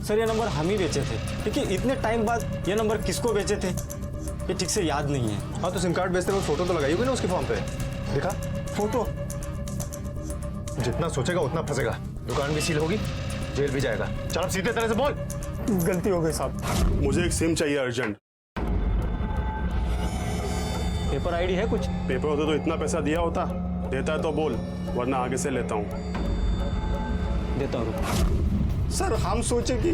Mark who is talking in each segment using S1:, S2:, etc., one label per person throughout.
S1: Sir ये number हम ही बेचे थे, लेकिन इतने टाइम बाद ये नंबर किसको बेचे थे ये ठीक से याद नहीं है।
S2: हाँ तो सिम कार्ड बेचते वक्त फोटो तो लगाई होगी ना उसके फॉर्म पे, दिखा
S1: फोटो?
S2: जितना सोचेगा उतना फंसेगा, दुकान भी सील होगी, जेल भी जाएगा। चल अब सीधे तरह से बोल।
S1: गलती हो गई साहब।
S3: मुझे एक सिम चाहिए अर्जेंट।
S1: पेपर आईडी है कुछ?
S3: पेपर होते तो इतना पैसा दिया होता। देता है तो बोल, वरना आगे से लेता हूँ।
S1: देता हूँ। सर हम सोचे कि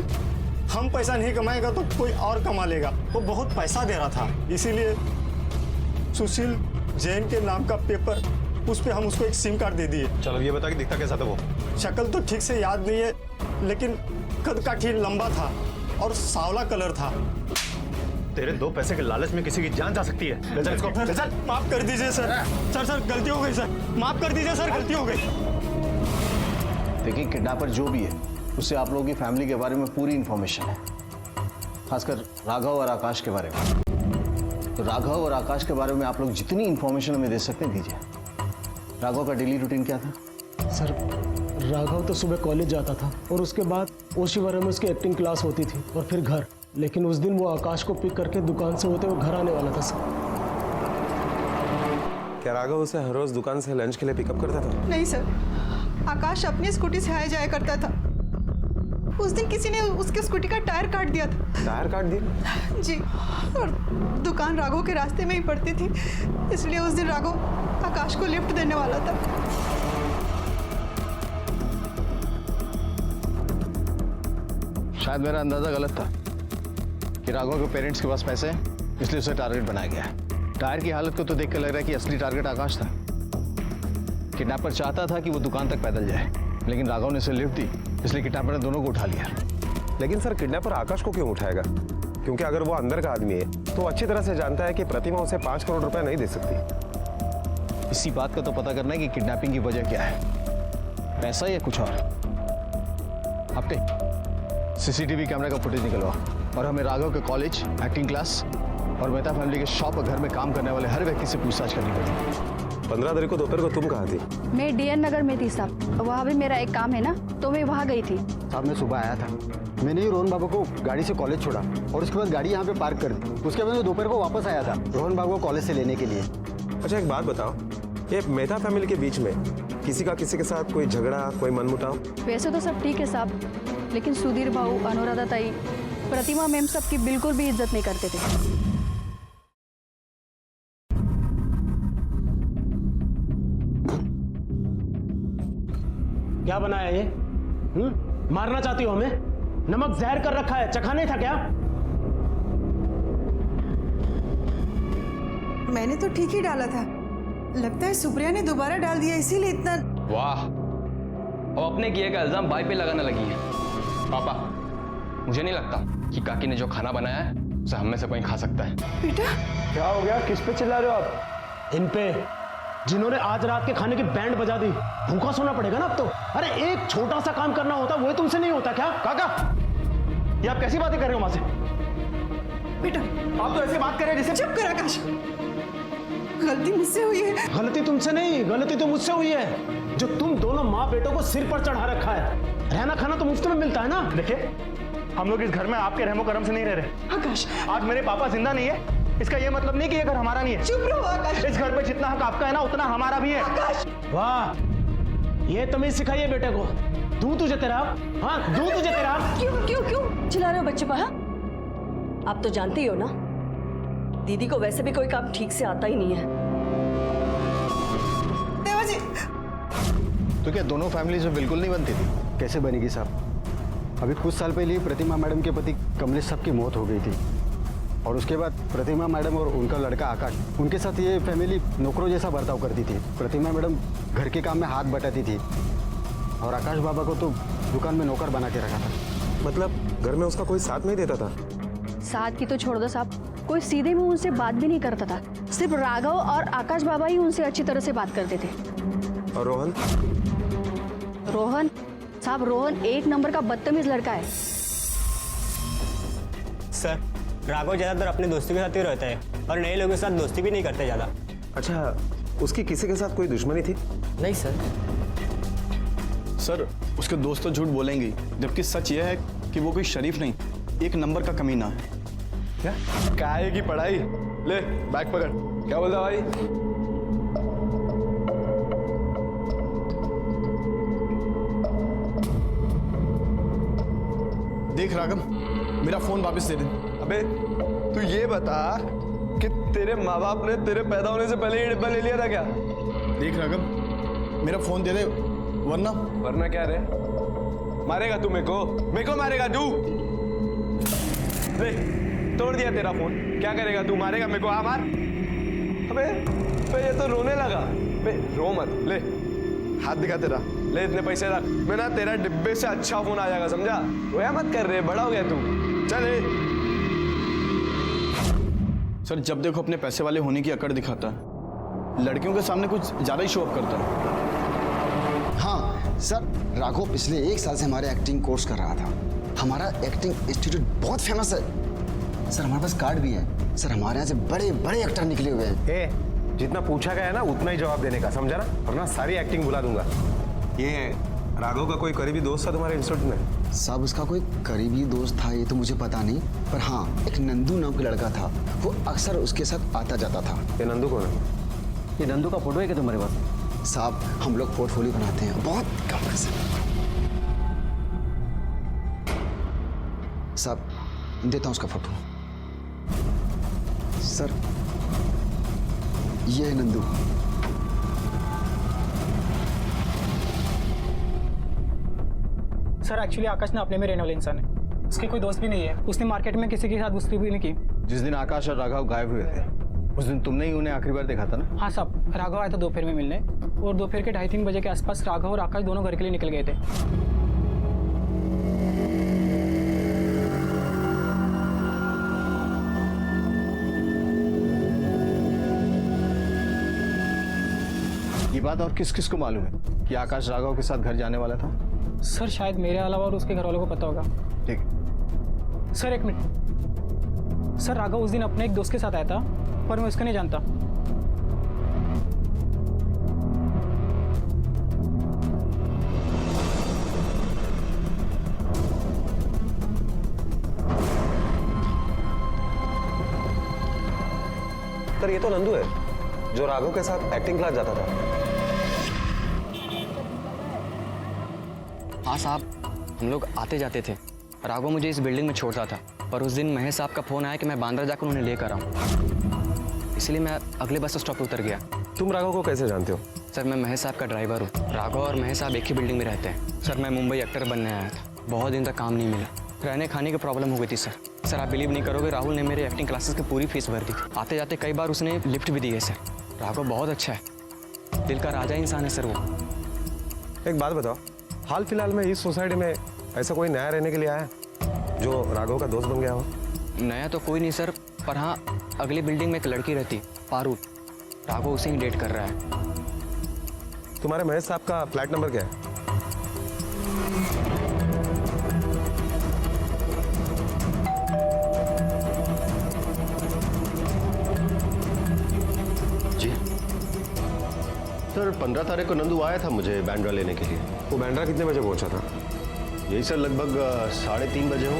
S1: हम पैसा नहीं कमाएगा तो कोई और कमा लेगा, वो बहुत पैसा दे रहा था, इसीलिए सुशील जैन के नाम का पेपर, उस पे हम उसको एक सिम कार्ड दे दिए।
S2: चल अब ये बता कि दिखता कैसा था वो?
S3: शक्ल तो ठीक से याद नहीं है, लेकिन कद काठी लंबा था और सांवला कलर था।
S2: तेरे 2 पैसे के लालच में किसी की जान जा सकती है। ले चल इसको, ले चल।
S3: माफ कर दीजिए सर। सर गलती हो गई सर, माफ कर दीजिए सर, गलती हो गई।
S4: देखिए किडनैपर जो भी है उससे आप लोगों की फैमिली के बारे में पूरी इंफॉर्मेशन है, खासकर राघव और आकाश के बारे में। तो राघव और आकाश के बारे में आप लोग जितनी इंफॉर्मेशन हमें दे सकते हैं दीजिए। राघव का डेली रूटीन क्या था?
S5: सर राघव तो सुबह कॉलेज जाता था और उसके बाद ओशीवारा में उसकी एक्टिंग क्लास होती थी और फिर घर। लेकिन उस दिन वो आकाश को पिक करके दुकान से होते हुए घर आने वाला था सर।
S6: क्या राघव उसे हर रोज दुकान से लंच के लिए पिकअप करता था?
S7: नहीं सर, आकाश अपनी स्कूटी से आया जाया करता था। उस दिन किसी ने उसके स्कूटी का टायर काट दिया था।
S6: टायर काट दिया?
S7: जी, और दुकान राघव के रास्ते में ही पड़ती थी, इसलिए उस दिन राघव आकाश को लिफ्ट देने वाला था।
S4: शायद मेरा अंदाजा गलत था कि राघव के पेरेंट्स के पास पैसे हैं, इसलिए उसे टारगेट बनाया गया है। टायर की हालत को तो देख कर लग रहा है कि असली टारगेट आकाश था। किडनैपर चाहता था कि वो दुकान तक पैदल जाए, लेकिन राघव ने उसे लिफ्ट दी, इसलिए किडनैपर ने दोनों को उठा लिया।
S6: लेकिन सर किडनैपर आकाश को क्यों उठाएगा? क्योंकि अगर वो अंदर का आदमी है तो अच्छी तरह से जानता है कि प्रतिमा उसे 5 करोड़ रुपए नहीं दे सकती।
S4: इसी बात का तो पता करना है कि किडनैपिंग की वजह क्या है, पैसा या कुछ और। आपने सीसीटीवी कैमरा का फुटेज निकलवा और हमें राघव के कॉलेज, एक्टिंग क्लास और मेहता फैमिली के शॉप और घर में काम करने वाले हर व्यक्ति से पूछताछ करनी पड़ेगी।
S6: 15 तारीख को दोपहर को तुम कहाँ थी?
S8: मैं डीएन नगर में थी साहब, वहाँ भी मेरा एक काम है ना, तो मैं वहाँ गई थी।
S9: साहब मैं सुबह आया था, मैंने ही रोहन बाबू को गाड़ी से कॉलेज छोड़ा और उसके बाद गाड़ी यहाँ पे पार्क कर दी। उसके बाद मैं दोपहर को वापस आया था रोहन बाबू को कॉलेज से लेने के लिए।
S6: अच्छा एक बात बताओ, ये मेहता फैमिली के बीच में किसी के साथ कोई झगड़ा, कोई मनमुटाव?
S8: वैसे तो सब ठीक है साहब, लेकिन सुधीर भाऊ, अनुराधा ताई, प्रतिमा मैम सबकी बिल्कुल भी इज्जत नहीं करते थे।
S5: क्या बनाया ये? मारना चाहती हो हमें? नमक जहर कर रखा है, चखा नहीं था क्या?
S7: मैंने तो ठीक ही डाला था, लगता है सुप्रिया ने दोबारा डाल दिया, इसीलिए इतना।
S10: वाह, अब अपने किए का इल्जाम भाई पे लगाने लगी है। पापा, मुझे नहीं लगता कि काकी ने जो खाना बनाया है उसे हम में से कोई खा सकता है।
S7: बेटा
S5: क्या हो गया? किस पे चिल्ला रहे हो आप? इन पे, जिन्होंने आज रात के खाने की बैंड बजा दी। भूखा सोना पड़ेगा ना अब तो। अरे एक छोटा सा काम करना होता, वो तुमसे नहीं होता क्या? काका, ये आप कैसी बातें कर रहे हो मां से?
S7: बेटा
S5: आप तो ऐसे बात कर रहे हैं जैसे।
S7: चुप कर आकाश, गलती मुझसे हुई है।
S5: गलती तुमसे नहीं, गलती तो मुझसे हुई है, जो तुम दोनों माँ बेटों को सिर पर चढ़ा रखा है। रहना खाना तो मुफ्त में मिलता है ना।
S2: देखिए हम लोग इस घर में आपके रहमो करम से नहीं रह रहे।
S7: आकाश,
S2: आज मेरे पापा जिंदा नहीं है, इसका ये मतलब नहीं कि ये घर हमारा नहीं है।
S7: चुप रहो आकाश।
S2: इस घर पे जितना हक आपका है ना, उतना हमारा भी है।
S7: आकाश,
S5: वाह, ये तमीज सिखाई है बेटे को। दूं तुझे तेरा, हाँ दूं तुझे तेरा।
S11: क्यों क्यों क्यों चिल्ला रहे हो बच्चे पर? हाँ, आप तो जानते ही हो ना, दीदी को वैसे भी कोई काम ठीक से आता ही नहीं है।
S7: देवाजी,
S4: तो क्या दोनों फैमिली से बिल्कुल नहीं बनती थी?
S9: कैसे बनेगी साहब? अभी कुछ साल पहले प्रतिमा मैडम के पति कमलेश साहब की मौत हो गई थी और उसके बाद प्रतिमा मैडम और उनका लड़का आकाश, उनके साथ ये फैमिली नौकरों जैसा बर्ताव करती थी। प्रतिमा मैडम घर के काम में हाथ बटाती थी और आकाश बाबा को तो दुकान में नौकर बना के रखा था।
S6: मतलब घर में उसका कोई साथ नहीं देता था?
S8: साथ की तो छोड़ दो साहब, कोई सीधे मुंह उनसे बात भी नहीं करता था। सिर्फ राघव और आकाश बाबा ही उनसे अच्छी तरह से बात करते थे।
S6: और रोहन?
S8: रोहन साहब, रोहन एक नंबर का बदतमीज लड़का है।
S1: सर राघव ज्यादातर अपने दोस्तों के साथ ही रहता है और नए लोगों के साथ दोस्ती भी नहीं करते ज्यादा।
S6: अच्छा, उसकी किसी के साथ कोई दुश्मनी थी?
S10: नहीं सर।
S12: सर उसके दोस्त तो झूठ बोलेंगे, जबकि सच यह है कि वो कोई शरीफ नहीं, एक नंबर का कमीना है।
S10: क्या काहे की पढ़ाई? ले बैग पकड़। क्या बोलता भाई?
S12: देख राघव, मेरा फोन वापस दे दे।
S10: अबे तू ये बता कि तेरे माँ बाप ने तेरे पैदा होने से पहले ये डिब्बा ले लिया था क्या?
S12: देख राघव, मेरा फोन दे दे, वरना
S10: क्या रे? मारेगा तू मेरे को मारेगा तू? ले तोड़ दिया तेरा फोन, क्या करेगा तू? मारेगा मेरे को? हाँ मार। अबे ये तो रोने लगा। बे रो मत, ले हाथ दिखा तेरा, ले इतने पैसे रख। मैं ना तेरा डिब्बे से अच्छा फोन आ जाएगा, समझा? रोया मत कर रहे, बड़ा हो गया तू। चल
S12: सर, जब देखो अपने पैसे वाले होने की अकड़ दिखाता है, लड़कियों के सामने कुछ ज्यादा ही शो ऑफ करता है।
S9: हाँ सर, राघव पिछले 1 साल से हमारे एक्टिंग कोर्स कर रहा था। हमारा एक्टिंग इंस्टीट्यूट बहुत फेमस है सर, हमारे पास कार्ड भी है सर, हमारे यहाँ से बड़े बड़े एक्टर निकले हुए हैं।
S6: जितना पूछा गया है ना उतना ही जवाब देने का, समझा ना? वरना सारी एक्टिंग बुला दूंगा। ये राघव का कोई करीबी दोस्त था तुम्हारे इंस्टीट्यूट में?
S9: साहब उसका कोई करीबी दोस्त था ये तो मुझे पता नहीं, पर हाँ एक नंदू नाम का लड़का था, वो अक्सर उसके साथ आता जाता था।
S6: ये नंदू कौन है?
S9: ये नंदू का फोटो है क्या तुम्हारे पास? साहब हम लोग पोर्टफोलियो बनाते हैं, बहुत कम पैसे। साहब देता हूँ उसका फोटो। सर ये है नंदू।
S13: सर एक्चुअली आकाश ना अपने में रहने वाले इंसान है, उसके कोई दोस्त भी नहीं है, उसने मार्केट में किसी के साथ दोस्ती भी नहीं की।
S4: जिस दिन आकाश और राघव गायब हुए थे उस दिन तुमने ही उन्हें आखिरी बार देखा था ना?
S13: हाँ साहब, राघव आया था दोपहर में मिलने, और दोपहर के 2:30-3 बजे के आसपास राघव और आकाश दोनों घर के लिए निकल गए थे।
S4: ये बात और किस किस को मालूम है कि आकाश राघव के साथ घर जाने वाला था?
S13: सर शायद मेरे अलावा और उसके घर वालों को पता होगा।
S4: ठीक।
S13: सर एक मिनट, सर राघव उस दिन अपने एक दोस्त के साथ आया था, पर मैं उसको नहीं जानता।
S6: सर ये तो नंदू है जो राघव के साथ एक्टिंग क्लास जाता था।
S10: हाँ साहब, हम लोग आते जाते थे। राघव मुझे इस बिल्डिंग में छोड़ता था, पर उस दिन महेश साहब का फोन आया कि मैं बांद्रा जाकर उन्हें लेकर आऊँ, इसलिए मैं अगले बस स्टॉप पर उतर गया।
S6: तुम राघव को कैसे जानते हो?
S10: सर मैं महेश साहब का ड्राइवर हूँ। राघव और महेश साहब एक ही बिल्डिंग में रहते हैं। सर मैं मुंबई एक्टर बनने आया था, बहुत दिन तक काम नहीं मिला, रहने खाने की प्रॉब्लम हो गई थी सर। आप बिलीव नहीं करोगे, राहुल ने मेरे एक्टिंग क्लासेस की पूरी फीस भर दी। आते जाते कई बार उसने लिफ्ट भी दी है सर। राघव बहुत अच्छा है, दिल का राजा इंसान है सर वो।
S6: एक बात बताओ, हाल फिलहाल में इस सोसाइटी में ऐसा कोई नया रहने के लिए आया जो राघव का दोस्त बन गया हो?
S10: नया तो कोई नहीं सर, पर हाँ अगली बिल्डिंग में एक लड़की रहती, पारू। राघव उसे ही डेट कर रहा है।
S6: तुम्हारे महेश साहब का फ्लैट नंबर क्या है?
S2: जी सर, 15 तारीख को नंदू आया था मुझे बैंड्रा लेने के लिए।
S6: वो बैंड्रा कितने बजे पहुंचा था?
S2: यही सर लगभग 3:30 बजे हो।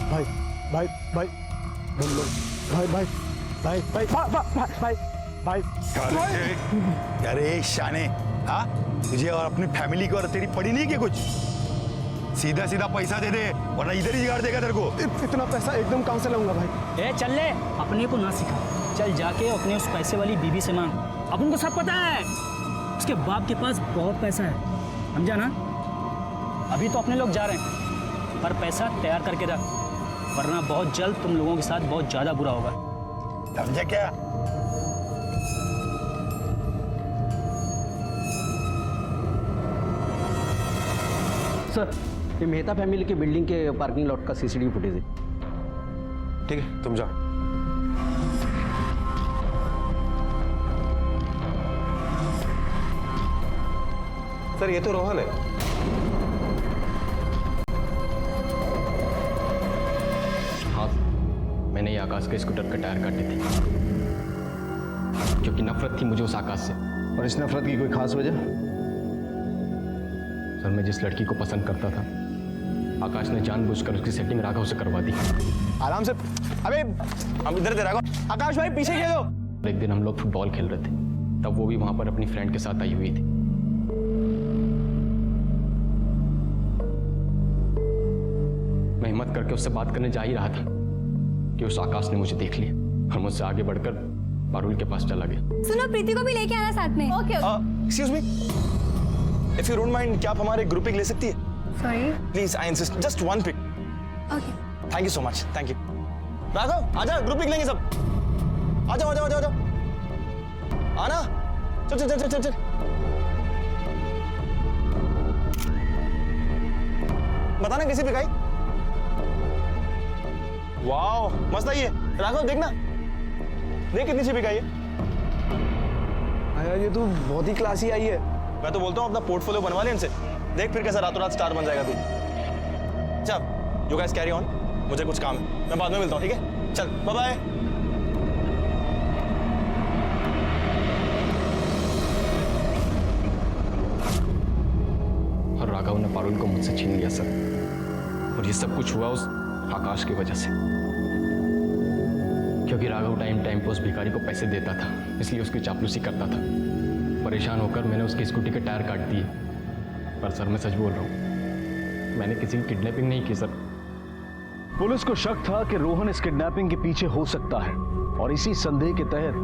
S5: भाई भाई भाई भाई भाई भाई भाई भाई भाई भाई।
S14: अरे शाने, हाँ तुझे और अपनी फैमिली को और तेरी पड़ी नहीं क्या कुछ? सीधा सीधा पैसा दे दे वरना इधर ही गाड़ देगा तेरे को।
S5: इतना पैसा एकदम कहाँ से लाऊंगा भाई?
S13: ए चल ले, अपने को ना सिखा, चल जाके अपने उस पैसे वाली बीबी से मांग। अपन को सब पता है, उसके बाप के पास बहुत पैसा है, समझा ना? अभी तो अपने लोग जा रहे हैं, पर पैसा तैयार करके रख, वरना बहुत जल्द तुम लोगों के साथ बहुत ज्यादा बुरा होगा।
S14: समझा क्या?
S9: सर ये मेहता फैमिली के बिल्डिंग के पार्किंग लॉट का सीसीटीवी फुटेज है।
S6: ठीक है, तुम जाओ। सर ये तो रोहन है।
S10: हाँ, मैंने ये आकाश के स्कूटर का टायर काटे थे। क्योंकि नफरत थी मुझे उस आकाश से।
S4: और इस नफरत की कोई खास वजह?
S10: सर मैं जिस लड़की को पसंद करता था, आकाश ने जानबूझकर उसकी सेटिंग राघव से करवा दी।
S12: आराम से, अबे हम इधर दे राघव। आकाश भाई पीछे खेलो।
S10: एक दिन हम लोग फुटबॉल खेल रहे थे, तब वो भी वहां पर अपनी फ्रेंड के साथ आई हुई थी। मैं हिम्मत करके उससे बात करने जा ही रहा था कि उस आकाश ने मुझे देख लिया और मुझसे आगे बढ़कर पारुल के पास चला गया।
S15: सुनो, प्रीति को भी लेके आना साथ में। Okay.
S12: Excuse me, if you don't mind, क्या आप हमारे ग्रुप पिक ले सकती है?
S15: Sorry.
S12: Please, I insist, just one pic.
S15: Okay.
S12: Thank you so much, thank you. Raghav आजा, ग्रुप पिक लेंगे सब। आ जाओ आ जाओ आ जाओ आना, चल चल चल चल चल। बताना किसी पिक आई। वाओ मस्त आई है। राघव देखना, देख कितनी सी पिक आई है।
S6: यार ये तो बहुत ही क्लासी आई है।
S12: मैं तो बोलता हूँ अपना पोर्टफोलियो बनवा ले इनसे, देख फिर कैसा रातों रात स्टार बन जाएगा तू। चल यू गाइस कैरी ऑन, मुझे कुछ काम है, मैं बाद में मिलता हूँ, ठीक है? चल बाय बाय।
S10: और राघव ने पारुल को मुझसे छीन लिया सर, और ये सब कुछ हुआ उस आकाश की वजह से। क्योंकि राघव टाइम टाइम पे उस भिखारी को पैसे देता था, इसलिए उसकी चापलूसी करता था। परेशान होकर मैंने उसकी स्कूटी के टायर काट दिए। पर सर मैं सच बोल रहा हूँ, मैंने किसी की किडनैपिंग नहीं की सर।
S5: पुलिस को शक था कि रोहन इस किडनैपिंग के पीछे हो सकता है, और इसी संदेह के तहत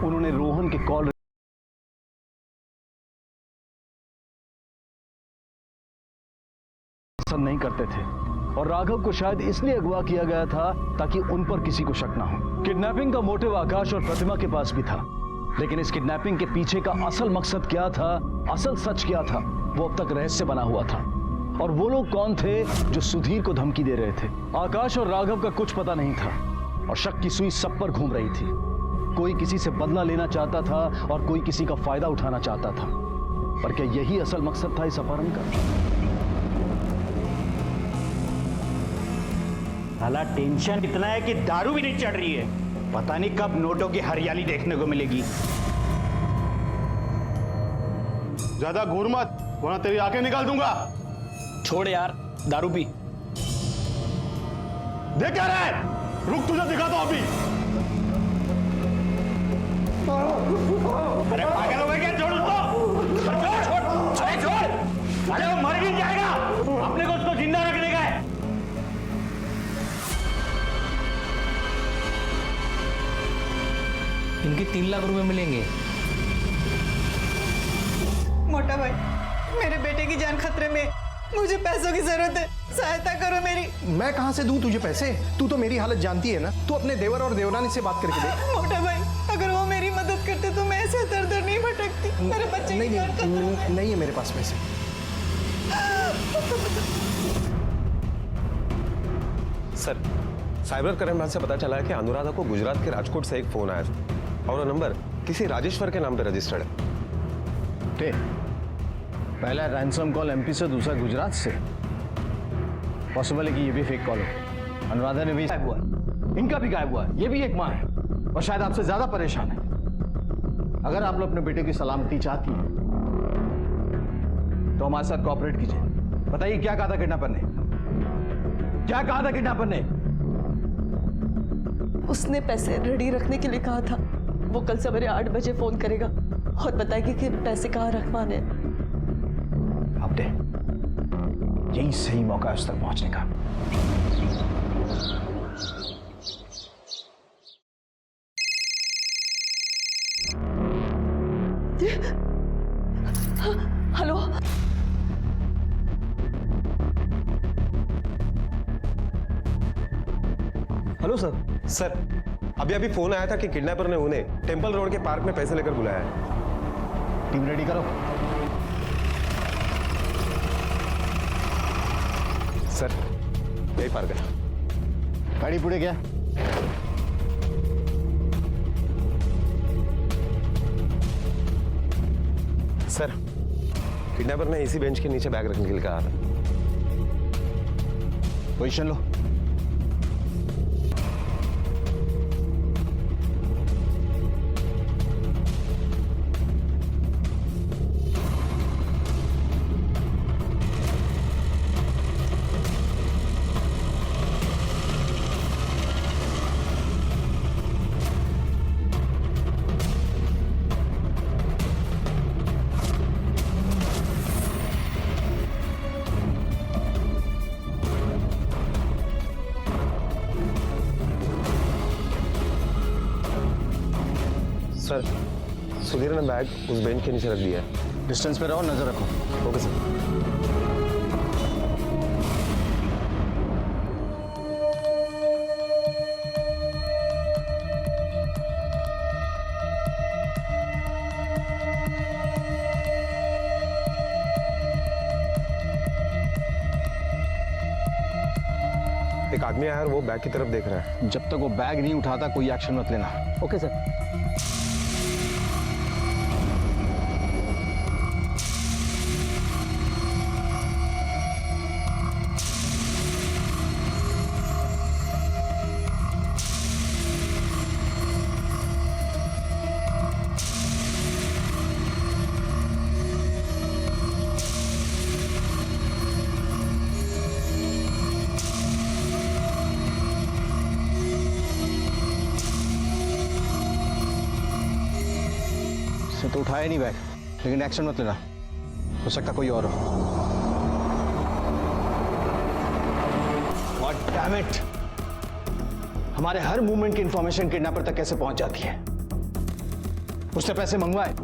S5: उन्होंने रोहन के कॉल पसंद नहीं करते थे, और राघव को शायद इसलिए अगवा किया गया था ताकि उन पर किसी को शक ना हो। किडनैपिंग का मोटिव आकाश और प्रतिमा के पास भी था, लेकिन इस किडनैपिंग के पीछे का असल मकसद क्या था, असल सच क्या था, वो अब तक रहस्य बना हुआ था। और वो लोग कौन थे जो सुधीर को धमकी दे रहे थे? आकाश और राघव का कुछ पता नहीं था, और शक की सुई सब पर घूम रही थी। कोई किसी से बदला लेना चाहता था और कोई किसी का फायदा उठाना चाहता था। पर क्या यही असल मकसद था इस अपहरण का?
S13: साला टेंशन इतना है कि दारू भी नहीं चढ़ रही है। पता नहीं कब नोटों की हरियाली देखने को मिलेगी।
S2: ज्यादा घूर मत, वरना तेरी आंखें निकाल दूंगा।
S13: छोड़ यार, दारू पी।
S2: देख क्या रहा है, रुक तुझे दिखाता हूं अभी।
S13: अरे पागल हो गए क्या? छोड़ उसको, छोड़। अरे छोड़, अरे वो मर भी जाएगा, अपने को उसको जिंदा रखने का है।
S10: इनके 3 लाख रुपए मिलेंगे।
S7: मोटा भाई, मेरे बेटे की जान खतरे में, मुझे पैसों की जरूरत है, सहायता करो मेरी।
S2: मैं कहां से दूं तुझे पैसे? तू तो मेरी हालत जानती है ना। तू अपने देवर और देवरानी से बात करके देख।
S7: मोटा भाई, अगर वो मेरी मदद करते तो मैं ऐसे दर दर नहीं भटकती। मेरे बच्चे की जान खतरे में।
S2: नहीं है मेरे पास पैसे।
S6: सर, साइबर क्राइम से पता चला है कि अनुराधा को गुजरात के राजकोट से एक फोन आया था, और वो नंबर किसी राजेश्वर के नाम पे रजिस्टर्ड है।
S4: पहला रैंसम कॉल एमपी से, दूसरा गुजरात से। पॉसिबल है कि ये भी फेक कॉल हो। अनुराधा ने भी गायब हुआ, इनका भी गायब हुआ, ये भी एक मां है और शायद आपसे ज्यादा परेशान है। अगर आप लोग अपने बेटे की सलामती चाहती हैं तो हमारे साथ कोऑपरेट कीजिए। बताइए क्या कहा था किडनैपर ने? क्या कहा था किडनैपर ने?
S11: उसने पैसे रेडी रखने के लिए कहा था। वो कल सवेरे 8 बजे फोन करेगा और बताएगी कि पैसे कहाँ रखवाने।
S5: अब दे, यही सही मौका है उस तक पहुंचने का।
S11: हेलो,
S6: हेलो सर, अभी फोन आया था कि किडनैपर ने उन्हें टेंपल रोड के पार्क में पैसे लेकर बुलाया है।
S4: टीम रेडी करो।
S6: सर, यही पार्क है।
S4: गाड़ी पुढे क्या?
S6: सर, किडनैपर ने इसी बेंच के नीचे बैग रखने के लिए कहा था।
S4: पोजीशन लो।
S6: सुधीर ने बैग उस बेंच के नीचे रख दिया है।
S4: डिस्टेंस पे रहो, नजर रखो।
S6: Okay sir. एक आदमी आया और वो बैग की तरफ देख रहा है।
S4: जब तक वो बैग नहीं उठाता कोई एक्शन मत लेना।
S13: Okay sir.
S4: तो उठाया नहीं बैग, लेकिन एक्शन मत लेना, हो सकता कोई और हो। What damn it! हमारे हर मूवमेंट की इंफॉर्मेशन किडनैपर तक कैसे पहुंच जाती है? उससे पैसे मंगवाए,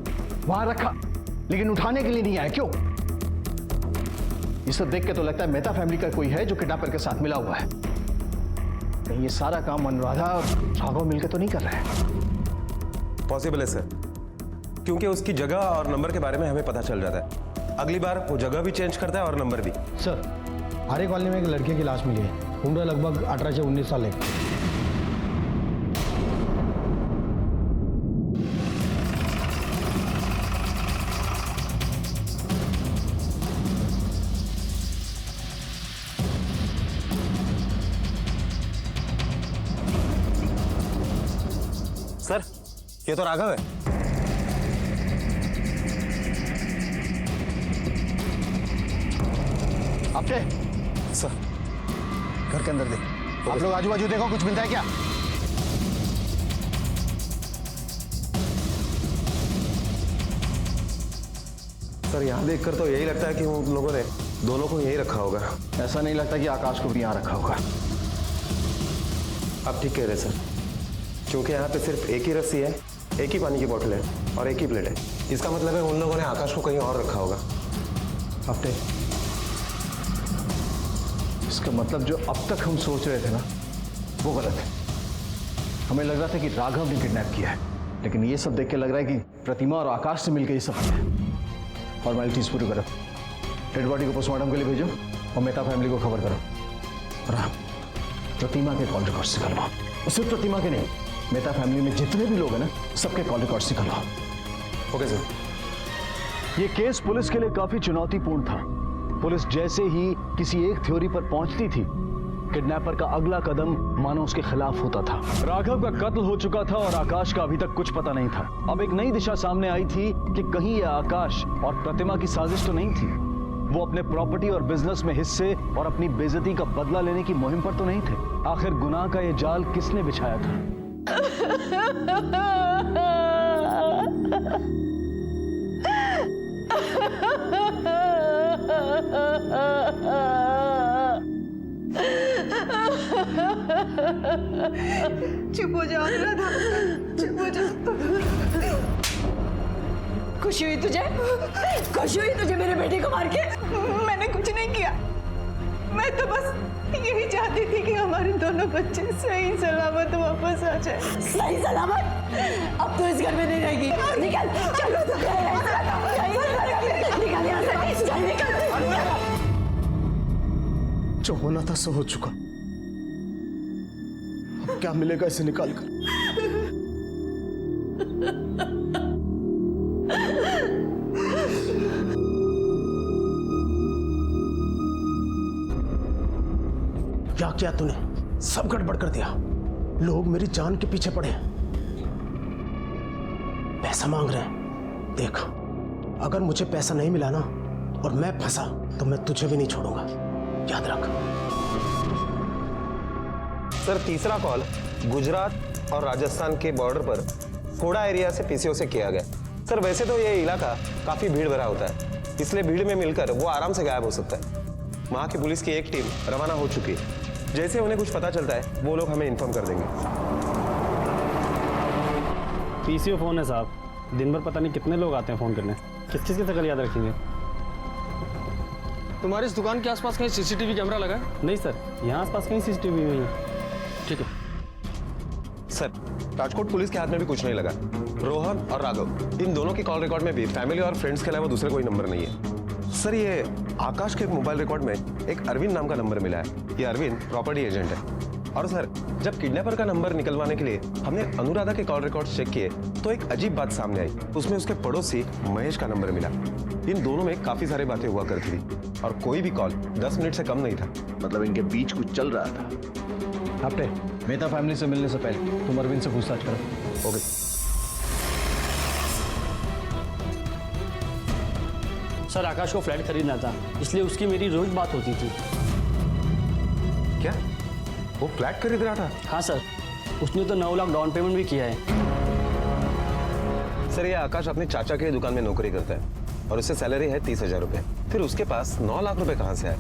S4: वहां रखा, लेकिन उठाने के लिए नहीं आया, क्यों? ये सब देख के तो लगता है मेहता फैमिली का कोई है जो किडनैपर के साथ मिला हुआ है। कहीं ये सारा काम अनुराधा और राघव मिलकर तो नहीं कर रहे हैं?
S6: पॉसिबल है सर, क्योंकि उसकी जगह और नंबर के बारे में हमें पता चल जाता है। अगली बार वो जगह भी चेंज करता है और नंबर भी।
S5: सर, हरे कॉलोनी में एक लड़के की लाश मिली है। उम्र लगभग 18 से 19 साल है।
S6: सर, ये तो राघव है।
S4: आपके
S6: सर,
S4: घर के अंदर देख। आप लोग आजू बाजू देखो, कुछ मिलता है क्या?
S6: सर, यहाँ देखकर तो यही लगता है कि उन लोगों ने दोनों को यही रखा होगा।
S4: ऐसा नहीं लगता कि आकाश को भी यहाँ रखा होगा।
S6: आप ठीक कह रहे सर, क्योंकि यहाँ पे सिर्फ एक ही रस्सी है, एक ही पानी की बोतल है और एक ही प्लेट है। इसका मतलब है उन लोगों ने आकाश को कहीं और रखा होगा।
S4: हफ्ते, इसका मतलब जो अब तक हम सोच रहे थे ना, वो गलत है। हमें लग रहा था कि राघव ने किडनैप किया है, लेकिन ये सब देख के लग रहा है कि प्रतिमा और आकाश से मिलकर ये सब किया है। फॉर्मेलिटीज पूरी करो, डेड बॉडी को पोस्टमार्टम के लिए भेजो और मेहता फैमिली को खबर करो। और हाँ, प्रतिमा के कॉल रिकॉर्ड्स निकलवाओ। और सिर्फ प्रतिमा के नहीं, मेहता फैमिली में जितने भी लोग हैं ना, सबके कॉल रिकॉर्ड्स निकलवाओ।
S6: Okay sir.
S4: ये केस पुलिस के लिए काफी चुनौतीपूर्ण था। पुलिस जैसे ही किसी एक थ्योरी पर पहुंचती थी, किडनैपर का अगला कदम मानो उसके खिलाफ होता था। राघव का कत्ल हो चुका था और आकाश का अभी तक कुछ पता नहीं था। अब एक नई दिशा सामने आई थी कि कहीं यह आकाश और प्रतिमा की साजिश तो नहीं थी। वो अपने प्रॉपर्टी और बिजनेस में हिस्से और अपनी बेइज्जती का बदला लेने की मुहिम पर तो नहीं थे। आखिर गुनाह का ये जाल किसने बिछाया था?
S7: चुप हो जाओ राधा, चुप हो जाओ।
S11: खुशी हुई तुझे? खुशी हुई तुझे मेरे बेटे को मार के?
S7: मैंने कुछ नहीं किया, मैं तो बस यही चाहती थी कि हमारे दोनों बच्चे सही सलामत वापस आ जाए।
S11: सही सलामत? अब तो इस घर में नहीं रहेगी। निकल, चल, निकल यहाँ से, चल निकल।
S5: जो होना था सो हो चुका। अब क्या मिलेगा इसे निकाल कर? क्या किया तूने? सब गड़बड़ कर दिया। लोग मेरी जान के पीछे पड़े हैं, पैसा मांग रहे हैं। देख, अगर मुझे पैसा नहीं मिला ना और मैं फंसा तो मैं तुझे भी नहीं छोड़ूंगा, याद रख।
S6: सर, तीसरा कॉल गुजरात और राजस्थान के बॉर्डर पर कोड़ा एरिया से पीसीओ से किया गया। सर, वैसे तो ये इलाका काफी भीड़ भरा होता है, इसलिए भीड़ में मिलकर वो आराम से गायब हो सकता है। वहां की पुलिस की एक टीम रवाना हो चुकी है। जैसे उन्हें कुछ पता चलता है वो लोग हमें इन्फॉर्म कर देंगे।
S13: पीसीओ फोन है साहब,
S5: दिन भर पता नहीं कितने लोग आते हैं फ़ोन करने, किस किस की शक्ल याद रखेंगे।
S10: तुम्हारी इस दुकान के आसपास कहीं सीसीटीवी कैमरा लगा है?
S5: नहीं सर, यहाँ आसपास कहीं सीसीटीवी नहीं है।
S10: ठीक है
S6: सर, राजकोट पुलिस के हाथ में भी कुछ नहीं लगा। रोहन और राघव, इन दोनों की कॉल रिकॉर्ड में भी फैमिली और फ्रेंड्स के अलावा दूसरे कोई नंबर नहीं है। सर, ये आकाश के मोबाइल रिकॉर्ड में एक अरविंद नाम का नंबर मिला है। ये अरविंद प्रॉपर्टी एजेंट है। और सर, जब किडनैपर का नंबर निकलवाने के लिए हमने अनुराधा के कॉल रिकॉर्ड चेक किए तो एक अजीब बात सामने आई। उसमें उसके पड़ोसी महेश का नंबर मिला। इन दोनों में काफी सारी बातें हुआ करती थी और कोई भी कॉल 10 मिनट से कम नहीं था।
S4: मतलब इनके बीच कुछ चल रहा था।
S9: आपने मेहता फैमिली से मिलने से पहले तुम अरविंद से पूछताछ करो।
S6: ओके।
S13: सर, आकाश को फ्लैट खरीदना था, इसलिए उसकी मेरी रोज बात होती थी।
S6: क्या वो फ्लैट खरीद रहा था?
S13: हाँ सर, उसने तो 9 लाख डाउन पेमेंट भी किया है।
S6: सर, ये आकाश अपने चाचा के दुकान में नौकरी करता है और उससे सैलरी है 30,000 रुपए। फिर उसके पास 9 लाख रुपए कहाँ से आए?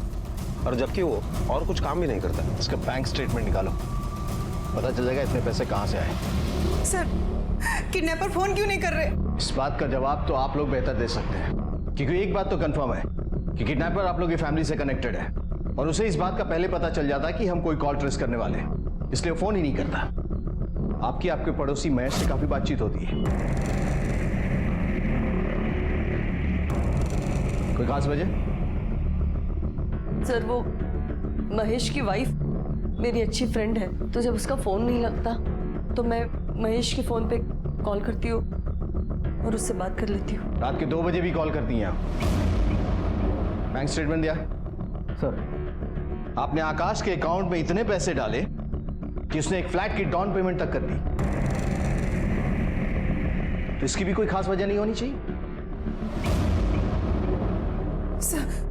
S6: और जबकि वो और कुछ काम भी नहीं करता।
S9: इसका बैंक स्टेटमेंट निकालो, पता चल जाएगा इतने पैसे कहाँ से आए।
S7: सर, किडनैपर फोन क्यों नहीं कर रहे?
S9: इस बात का जवाब तो आप लोग बेहतर दे सकते हैं, क्योंकि एक बात तो कंफर्म है कि किडनैपर आप लोग की फैमिली से कनेक्टेड है और उसे इस बात का पहले पता चल जाता है कि हम कोई कॉल ट्रेस करने वाले हैं, इसलिए वो फोन ही नहीं करता। आपके पड़ोसी महेश से काफी बातचीत होती है। कोई खास वजह?
S11: सर, वो महेश की वाइफ मेरी अच्छी फ्रेंड है, तो जब उसका फोन नहीं लगता तो मैं महेश के फोन पे कॉल करती हूँ और उससे बात कर लेती हूँ।
S9: रात के 2 बजे भी कॉल करती हैं आप? बैंक स्टेटमेंट दिया? सर, आपने आकाश के अकाउंट में इतने पैसे डाले कि उसने एक फ्लैट की डाउन पेमेंट तक कर दी, तो इसकी भी कोई खास वजह नहीं होनी चाहिए।
S7: सर,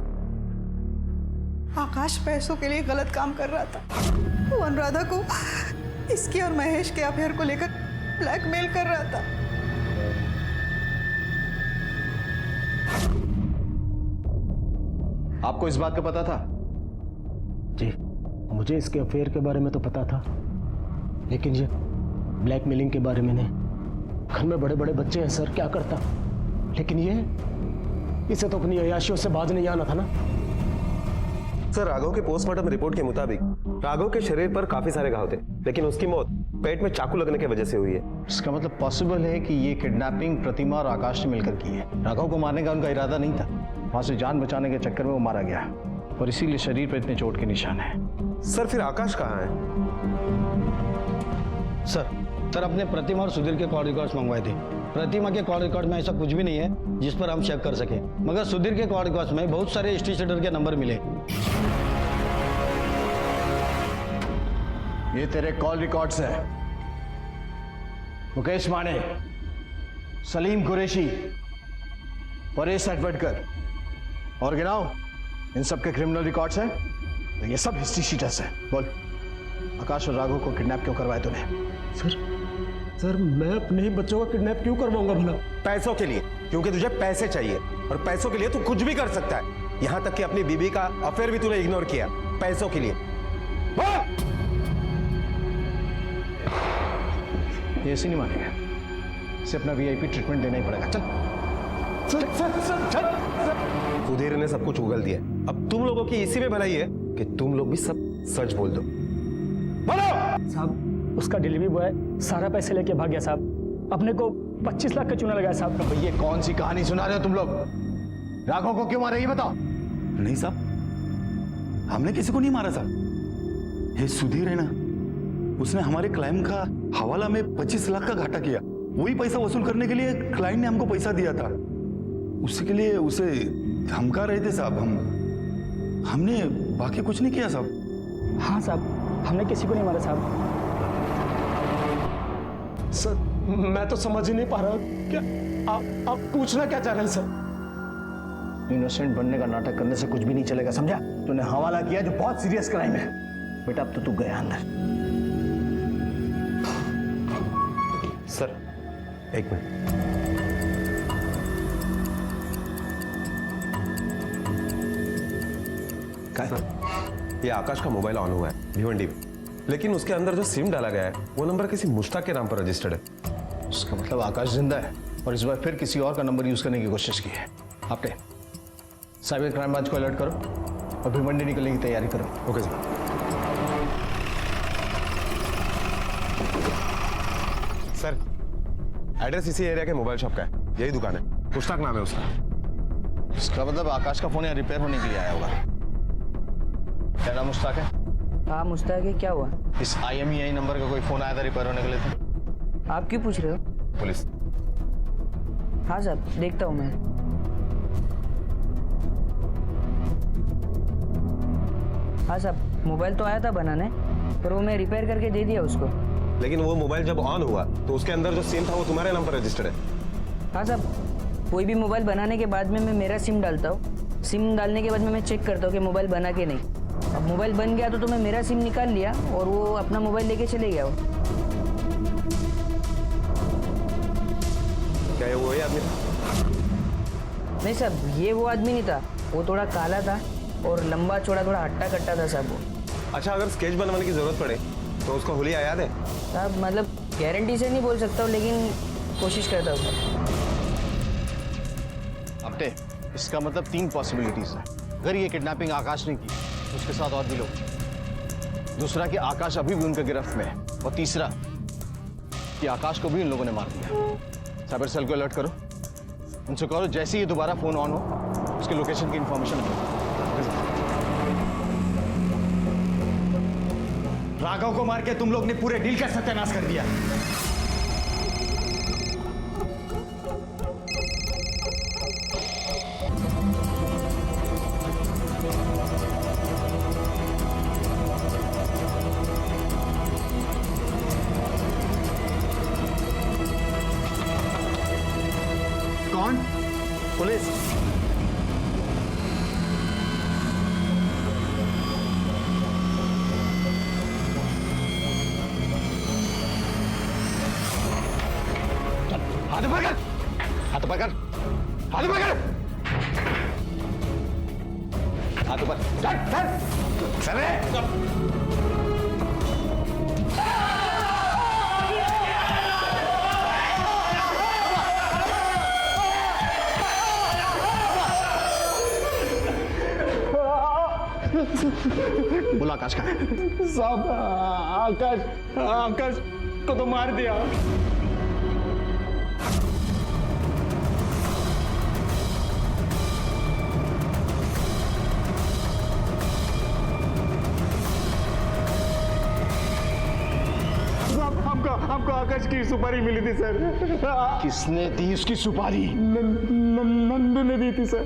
S7: आकाश पैसों के लिए गलत काम कर रहा था। वो अनुराधा को इसके और महेश के अफेयर को लेकर ब्लैकमेल कर रहा था।
S9: आपको इस बात का पता था?
S5: जी, मुझे इसके अफेयर के बारे में तो पता था, लेकिन ये ब्लैकमेलिंग के बारे में नहीं। घर में बड़े बड़े बच्चे हैं सर, क्या करता। लेकिन इसे तो अपनी अयाशियों से बाज नहीं आना था ना।
S6: सर, राघव के पोस्टमार्टम रिपोर्ट के मुताबिक राघव के शरीर पर काफी सारे घाव थे, लेकिन उसकी मौत पेट में चाकू लगने की वजह से हुई है।
S9: इसका मतलब पॉसिबल है कि ये किडनैपिंग प्रतिमा और आकाश ने मिलकर की है। राघव को मारने का उनका इरादा नहीं था, वहां से जान बचाने के चक्कर में वो मारा गया और इसीलिए शरीर पर इतने चोट के निशान है।
S6: सर, फिर आकाश कहाँ है?
S9: सर अपने प्रतिमा और सुधीर के कॉल रिकॉर्ड्स मंगवाए थे। प्रतिमा के कॉल रिकॉर्ड में ऐसा कुछ भी नहीं है जिस पर हम चेक कर सके, मगर सुधीर के कॉल रिकॉर्ड्स में बहुत सारे स्ट्रीट सेटर के नंबर मिले। ये तेरे कॉल रिकॉर्ड्स है। मुकेश माने, सलीम कुरैशी, परेश हटवटकर और गिनाओ, इन सब के क्रिमिनल रिकॉर्ड्स हैं। तो ये सब हिस्ट्री शीटर्स हैं। बोल, आकाश और राघव को किडनैप क्यों करवाया तूने?
S5: सर, मैं अपने ही बच्चों का किडनैप क्यों करवाऊंगा भला?
S6: पैसों के लिए, क्योंकि तुझे पैसे चाहिए और पैसों के लिए तू कुछ भी कर सकता है। यहां तक कि अपनी बीबी का अफेयर भी तूने इग्नोर किया पैसों के लिए।
S9: ये ऐसे नहीं मानेगा, इसे अपना वीआईपी ट्रीटमेंट देना ही पड़ेगा। चल।
S6: सुधीर ने सब कुछ उगल दिया। अब तुम लोगों की इसी में भलाई है कि तुम लोग भी सब सच बोल दो। बोलो
S13: साहब, उसका डिलीवरी बॉय सारा पैसे लेके भाग गया साहब। अपने को 25 लाख का चूना लगाया साहब।
S9: तो ये कौन सी कहानी सुना रहे हो तुम लोग? राघव को क्यों मारा ये बताओ।
S14: नहीं साहब, हमने किसी को नहीं मारा साहब। ये सुधीर है ना, उसने हमारे क्लाइंट का हवाला में 25 लाख का घाटा किया। वही पैसा वसूल करने के लिए क्लाइंट ने हमको पैसा दिया था। उसके लिए उसे धमका रहे थे साहब। हमने बाकी कुछ नहीं किया साहब।
S13: हाँ साहब, हमने किसी को नहीं मारा साहब।
S5: सर, मैं तो समझ ही नहीं पा रहा, क्या आप पूछना क्या चाह रहे हैं सर?
S9: इनोसेंट बनने का नाटक करने से कुछ भी नहीं चलेगा, समझा? तूने हवाला किया जो बहुत सीरियस क्राइम है। बेटा, अब तो तू गया अंदर।
S6: सर, एक मिनट। ये आकाश का मोबाइल ऑन हुआ है भिवंडी में, लेकिन उसके अंदर जो सिम डाला गया है वो नंबर किसी मुश्ताक के नाम पर रजिस्टर्ड है।
S9: उसका मतलब आकाश जिंदा है?
S4: और इस बार फिर किसी और का नंबर यूज करने की कोशिश की है। आपने साइबर क्राइम ब्रांच को अलर्ट करो और भिवंडी निकलने की तैयारी करो।
S2: Okay sir.
S6: सर एड्रेस इसी एरिया के मोबाइल शॉप का है, यही दुकान है, मुश्ताक नाम है उसका।
S4: इसका मतलब आकाश का फोन यहाँ रिपेयर होने के लिए आया होगा। क्या नाम मुश्ताक है?
S16: हाँ मुश्ताक है, क्या हुआ?
S4: इस IMEI नंबर का कोई फोन आया था रिपेयर होने के लिए?
S16: आप क्यों पूछ रहे हो?
S6: पुलिस।
S16: हाँ साहब, देखता हूँ मैं। हाँ साहब, मोबाइल तो आया था बनाने, पर वो मैं रिपेयर करके दे दिया उसको।
S6: लेकिन वो मोबाइल जब ऑन हुआ तो उसके अंदर जो सिम था वो तुम्हारे नाम पर रजिस्टर्ड है।
S16: हाँ साहब, कोई भी मोबाइल बनाने के बाद में मैं मेरा सिम डालता हूँ। सिम डालने के बाद में मैं चेक करता हूँ कि मोबाइल बना के नहीं। अब मोबाइल बन गया तो मैं मेरा सिम निकाल लिया और वो अपना मोबाइल लेके चले गया। वो
S6: क्या ये वही आदमी था?
S16: नहीं साहब, ये वो आदमी नहीं था। वो थोड़ा काला था और लंबा चौड़ा, थोड़ा हट्टा कट्टा था साहब वो।
S6: अच्छा, अगर स्केच बनवाने की जरूरत पड़े तो उसका हुलिया याद है?
S16: साहब मतलब गारंटी से नहीं बोल सकता हूँ, लेकिन कोशिश करता हूँ।
S4: अपने इसका मतलब 3 पॉसिबिलिटीज है। अगर ये किडनैपिंग आकाश ने की तो उसके साथ और भी लोग। दूसरा कि आकाश अभी भी उनके गिरफ्त में है। और तीसरा कि आकाश को भी इन लोगों ने मार दिया। साइबर सेल को अलर्ट करो, उनसे कहो जैसे ही दोबारा फोन ऑन हो उसके लोकेशन की इंफॉर्मेशन दो।
S3: राघव को मार के तुम लोग ने पूरे डील का सत्यानाश कर दिया।
S2: कौन?
S3: पुलिस।
S4: हाथ पकड़, हाथ पकड़, हाथ पकड़, हाथ ऊपर। बोला आकाश का?
S3: साहब आकाश को तो मार दिया। हमको आकाश की सुपारी मिली थी सर।
S4: किसने दी उसकी सुपारी?
S3: नंदू ने दी थी सर।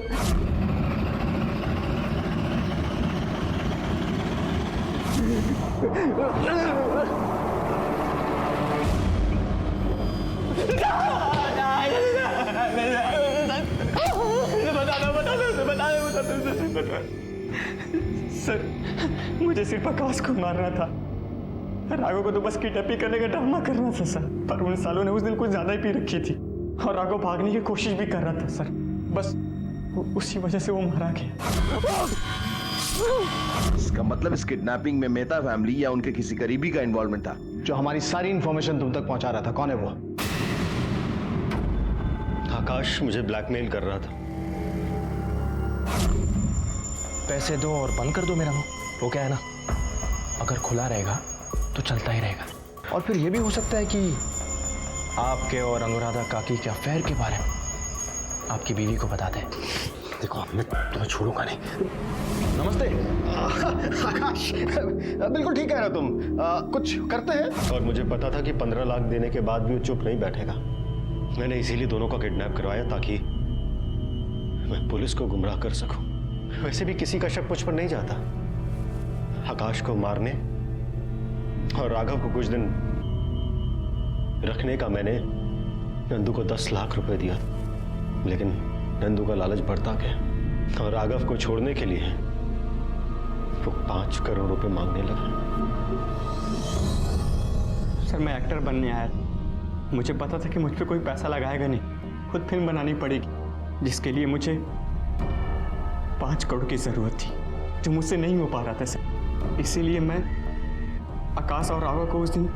S3: सर मुझे सिर्फ आकाश को मारना था, राघव को तो बस किडनैपिंग करने का ड्रामा करना था सर। पर उन सालों ने उस दिन कुछ ज्यादा ही पी रखी थी और राघव भागने की कोशिश भी कर रहा था सर। बस उसी वजह से वो मारा गया।
S17: इसका मतलब इस किडनैपिंग में मेहता फैमिली या उनके किसी करीबी का इन्वॉल्वमेंट था।
S4: जो हमारी सारी इंफॉर्मेशन तुम तक पहुंचा रहा था, कौन है वो?
S2: आकाश मुझे ब्लैकमेल कर रहा था।
S5: पैसे दो और बंद कर दो मेरा मुंह। वो क्या है ना, अगर खुला रहेगा तो चलता ही रहेगा। और फिर ये भी हो सकता है कि आपके और अनुराधा काकी के अफेयर के बारे में आपकी बीवी को बता दे। देखो मैं तुम्हें छोड़ूंगा नहीं।
S4: नमस्ते आकाश, बिल्कुल ठीक कह रहे हो तुम। कुछ करते हैं।
S2: और मुझे पता था कि 15 लाख देने के बाद भी वो चुप नहीं बैठेगा। मैंने इसीलिए दोनों का किडनैप करवाया ताकि मैं पुलिस को गुमराह कर सकूं। वैसे भी किसी का शक मुझ पर नहीं जाता। आकाश को मारने और राघव को कुछ दिन रखने का मैंने नंदू को 10 लाख रुपए दिया, लेकिन नंदू का लालच बढ़ता गया और राघव को छोड़ने के लिए वो 5 करोड़ रुपए मांगने लगा।
S3: सर मैं एक्टर बनने आया था। मुझे पता था कि मुझ पे कोई पैसा लगाएगा नहीं, खुद फिल्म बनानी पड़ेगी, जिसके लिए मुझे 5 करोड़ की जरूरत थी, जो मुझसे नहीं हो पा रहा था सर। इसीलिए मैं आकाश और राघव को उस दिन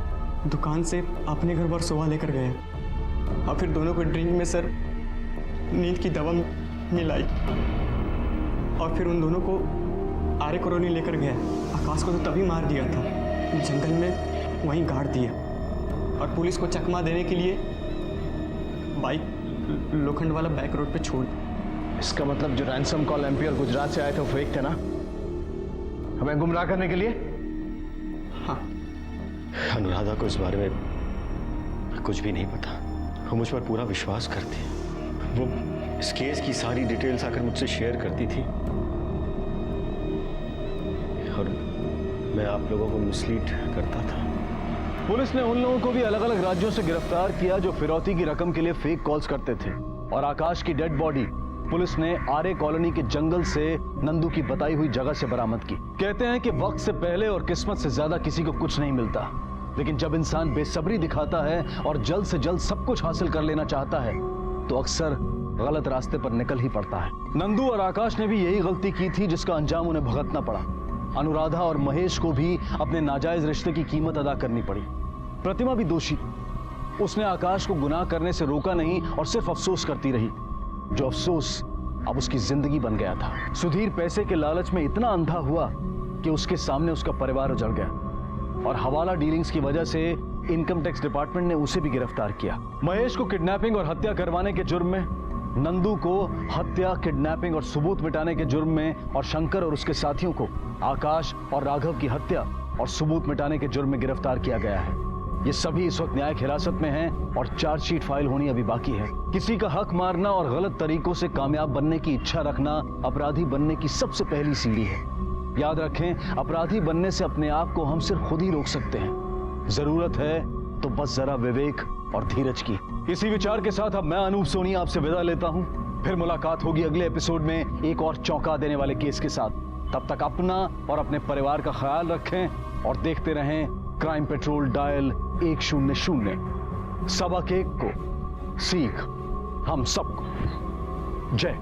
S3: दुकान से अपने घर वर्सोवा लेकर गया और फिर दोनों को ड्रिंक में सर नींद की दवा मिलाई और फिर उन दोनों को आर्य कॉलोनी लेकर गया। आकाश को तो तभी मार दिया था, जंगल में वहीं गाड़ दिया और पुलिस को चकमा देने के लिए बाइक लोखंड वाला बैक रोड पे छोड़ दिया।
S4: इसका मतलब जो रैंसम कॉल एमपी और गुजरात से आए थे वो फेक थे ना, हमें गुमराह करने के लिए?
S3: हाँ।
S2: अनुराधा को इस बारे में कुछ भी नहीं पता। वो मुझ पर पूरा विश्वास करती है। वो इस केस की सारी डिटेल्स आकर मुझसे शेयर करती थी और मैं आप लोगों को मिसलीड करता था।
S5: पुलिस ने उन लोगों को भी अलग अलग राज्यों से गिरफ्तार किया जो फिरौती की रकम के लिए फेक कॉल्स करते थे। और आकाश की डेड बॉडी पुलिस ने आर्य कॉलोनी के जंगल से नंदू की बताई हुई जगह से बरामद की। कहते हैं कि वक्त से पहले और किस्मत से ज्यादा किसी को कुछ नहीं मिलता, लेकिन जब इंसान बेसब्री दिखाता है और जल्द से जल्द सब कुछ हासिल कर लेना चाहता है तो अक्सर गलत रास्ते पर निकल ही पड़ता है। नंदू और आकाश ने भी यही गलती की थी जिसका अंजाम उन्हें भुगतना पड़ा। अनुराधा और महेश को भी अपने नाजायज रिश्ते की कीमत अदा करनी पड़ी। प्रतिमा भी दोषी, उसने आकाश को गुनाह करने से रोका नहीं और सिर्फ अफसोस करती रही, जो अफसोस अब उसकी जिंदगी बन गया था। सुधीर पैसे के लालच में इतना अंधा हुआ कि उसके सामने उसका परिवार उजड़ गया और हवाला डीलिंग्स की वजह से इनकम टैक्स डिपार्टमेंट ने उसे भी गिरफ्तार किया। महेश को किडनैपिंग और हत्या करवाने के जुर्म में, नंदू को हत्या, किडनैपिंग और सबूत मिटाने के जुर्म में और शंकर और उसके साथियों को आकाश और राघव की हत्या और सबूत मिटाने के जुर्म में गिरफ्तार किया गया है। ये सभी इस वक्त न्यायिक हिरासत में हैं और चार्जशीट फाइल होनी अभी बाकी है। किसी का हक मारना और गलत तरीकों से कामयाब बनने की इच्छा रखना अपराधी बनने की सबसे पहली सीढ़ी है। याद रखें, अपराधी बनने से अपने आप को हम सिर्फ खुद ही रोक सकते हैं। जरूरत है तो बस जरा विवेक और धीरज की। इसी विचार के साथ अब मैं अनूप सोनी आपसे विदा लेता हूं। फिर मुलाकात होगी अगले एपिसोड में एक और चौंका देने वाले केस के साथ। तब तक अपना और अपने परिवार का ख्याल रखें और देखते रहें क्राइम पेट्रोल डायल 100। सबक एक को सीख हम सबको। जय।